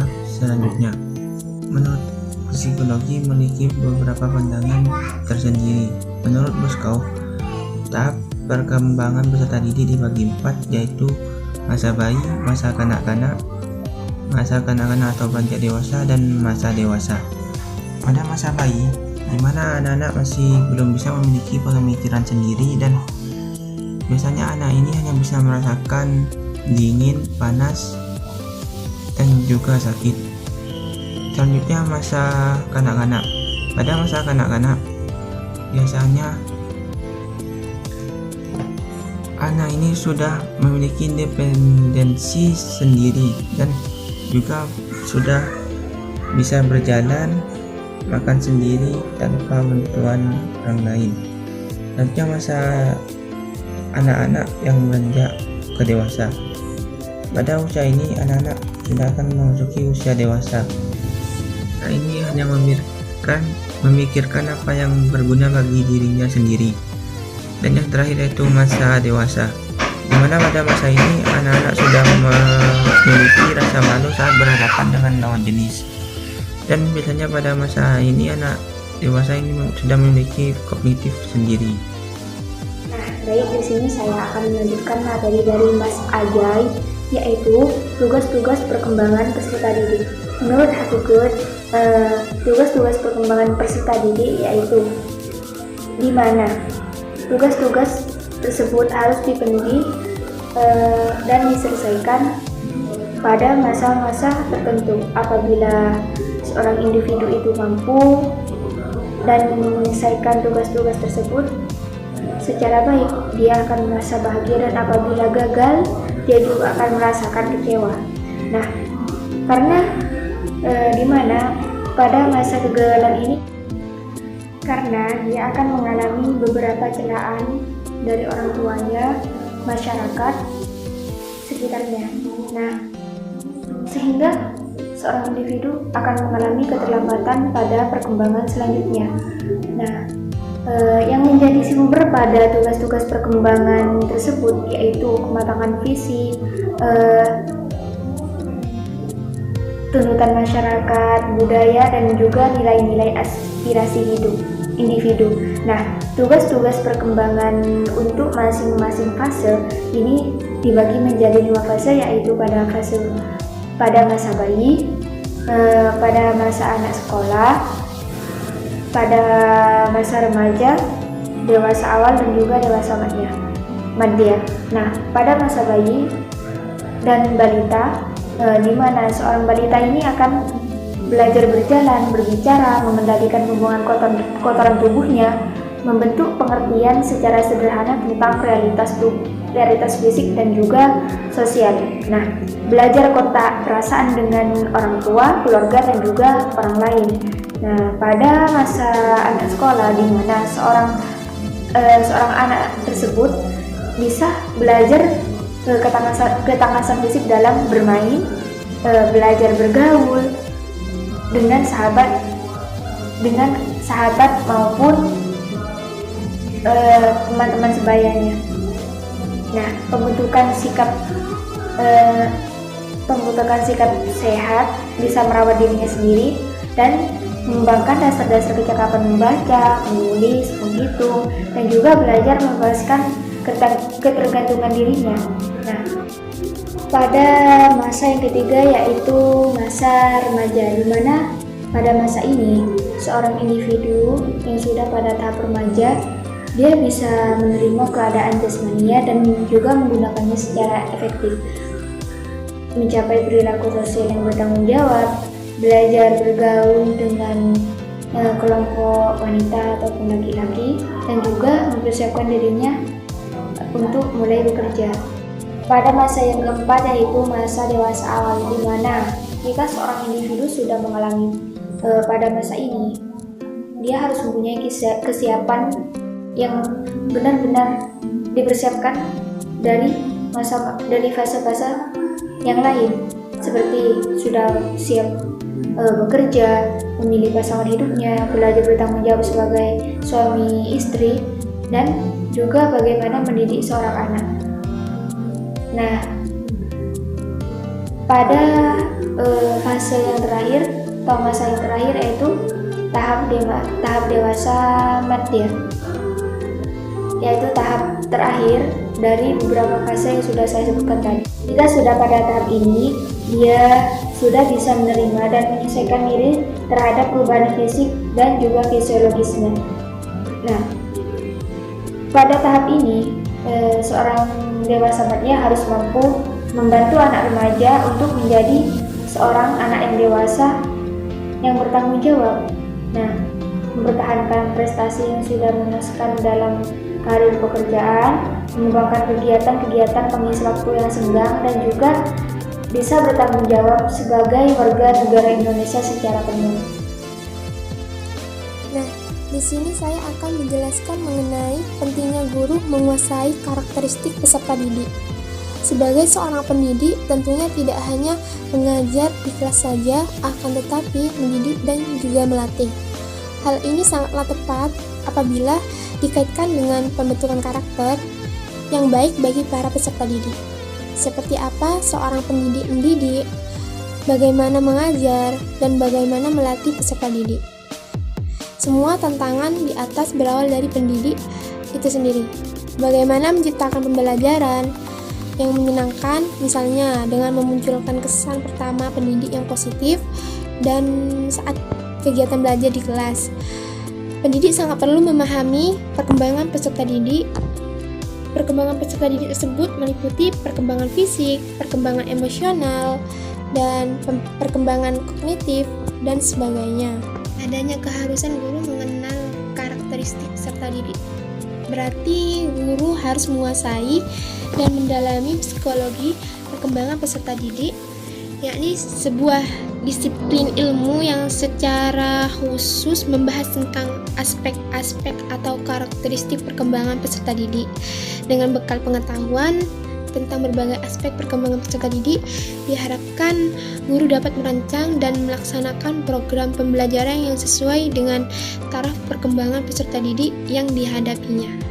tahap selanjutnya. Menurut psikologi memiliki beberapa pandangan tersendiri. Menurut Bosco, tahap perkembangan peserta didik dibagi 4, yaitu masa bayi, masa kanak-kanak atau beranjak dewasa, dan masa dewasa. Pada masa bayi, di mana anak-anak masih belum bisa memiliki pemikiran sendiri, dan biasanya anak ini hanya bisa merasakan dingin, panas, dan juga sakit. Selanjutnya masa kanak-kanak. Pada masa kanak-kanak, biasanya anak ini sudah memiliki independensi sendiri dan juga sudah bisa berjalan, makan sendiri tanpa bantuan orang lain. Selanjutnya masa anak-anak yang beranjak ke dewasa. Pada usia ini anak-anak sudah akan memasuki usia dewasa. Nah, ini hanya memikirkan apa yang berguna bagi dirinya sendiri. Dan yang terakhir yaitu masa dewasa, di mana pada masa ini anak-anak sudah memiliki rasa malu saat berhadapan dengan lawan jenis. Dan biasanya pada masa ini anak dewasa ini sudah memiliki kognitif sendiri. Nah, baik, di sini saya akan melanjutkan materi dari Mas Ajay, yaitu tugas-tugas perkembangan peserta didik. Menurut Hafiguth, tugas-tugas perkembangan peserta didik yaitu di mana tugas-tugas tersebut harus dipenuhi dan diselesaikan pada masa-masa tertentu. Apabila seorang individu itu mampu dan menyelesaikan tugas-tugas tersebut secara baik, dia akan merasa bahagia, dan apabila gagal, dia juga akan merasakan kecewa. Nah, karena dimana pada masa kegagalan ini, karena dia akan mengalami beberapa celaan dari orang tuanya, masyarakat sekitarnya. Nah, sehingga seorang individu akan mengalami keterlambatan pada perkembangan selanjutnya. Nah, yang menjadi sumber pada tugas-tugas perkembangan tersebut yaitu kematangan fisik, tuntutan masyarakat, budaya, dan juga nilai-nilai aspirasi hidup individu. Nah, tugas-tugas perkembangan untuk masing-masing fase ini dibagi menjadi 5 fase, yaitu pada masa bayi, pada masa anak sekolah, pada masa remaja, dewasa awal, dan juga dewasa madya. Nah, pada masa bayi dan balita, di mana seorang balita ini akan belajar berjalan, berbicara, mengendalikan hubungan kotoran tubuhnya, membentuk pengertian secara sederhana tentang realitas fisik dan juga sosial. Nah, belajar kontak perasaan dengan orang tua, keluarga, dan juga orang lain. Nah, pada masa anak sekolah, di mana seorang anak tersebut bisa belajar ketangkasan fisik dalam bermain, belajar bergaul dengan sahabat maupun teman-teman sebayanya. Nah, pembentukan sikap sehat, bisa merawat dirinya sendiri, dan mengembangkan dasar-dasar kecakapan membaca, menulis, menghitung, dan juga belajar membebaskan ketergantungan dirinya. Nah, pada masa yang ketiga yaitu masa remaja, di mana pada masa ini seorang individu yang sudah pada tahap remaja, dia bisa menerima keadaan jasmania dan juga menggunakannya secara efektif, mencapai perilaku sosial yang bertanggung jawab, belajar bergaul dengan kelompok wanita ataupun laki-laki, dan juga mempersiapkan dirinya untuk mulai bekerja. Pada masa yang keempat yaitu masa dewasa awal, di mana jika seorang individu sudah mengalami pada masa ini, dia harus mempunyai kesiapan yang benar-benar dipersiapkan dari fase-fase yang lain, seperti sudah siap bekerja, memilih pasangan hidupnya, belajar bertanggung jawab sebagai suami istri, dan juga bagaimana mendidik seorang anak. Nah, pada fase fase yang terakhir atau masa yang terakhir, yaitu tahap dewasa madya, yaitu tahap terakhir dari beberapa fase yang sudah saya sebutkan tadi. Jika sudah pada tahap ini, dia sudah bisa menerima dan menyesuaikan diri terhadap perubahan fisik dan juga fisiologisnya. Nah, pada tahap ini, seorang dewasa madya harus mampu membantu anak remaja untuk menjadi seorang anak yang dewasa yang bertanggung jawab. Nah, mempertahankan prestasi yang sudah memuaskan dalam karir pekerjaan, mengembangkan kegiatan-kegiatan pengisi waktu yang senggang, dan juga bisa bertanggung jawab sebagai warga negara Indonesia secara penuh. Nah, di sini saya akan menjelaskan mengenai pentingnya guru menguasai karakteristik peserta didik. Sebagai seorang pendidik, tentunya tidak hanya mengajar di kelas saja, akan tetapi mendidik dan juga melatih. Hal ini sangatlah tepat apabila dikaitkan dengan pembentukan karakter yang baik bagi para peserta didik. Seperti apa seorang pendidik mendidik, bagaimana mengajar, dan bagaimana melatih peserta didik. Semua tantangan di atas berawal dari pendidik itu sendiri. Bagaimana menciptakan pembelajaran yang menyenangkan, misalnya dengan memunculkan kesan pertama pendidik yang positif dan saat kegiatan belajar di kelas. Pendidik sangat perlu memahami perkembangan peserta didik. Perkembangan peserta didik tersebut meliputi perkembangan fisik, perkembangan emosional, dan perkembangan kognitif, dan sebagainya. Adanya keharusan guru mengenal karakteristik peserta didik. Berarti guru harus menguasai dan mendalami psikologi perkembangan peserta didik, yakni sebuah disiplin ilmu yang secara khusus membahas tentang aspek-aspek atau karakteristik perkembangan peserta didik. Dengan bekal pengetahuan tentang berbagai aspek perkembangan peserta didik, diharapkan guru dapat merancang dan melaksanakan program pembelajaran yang sesuai dengan taraf perkembangan peserta didik yang dihadapinya.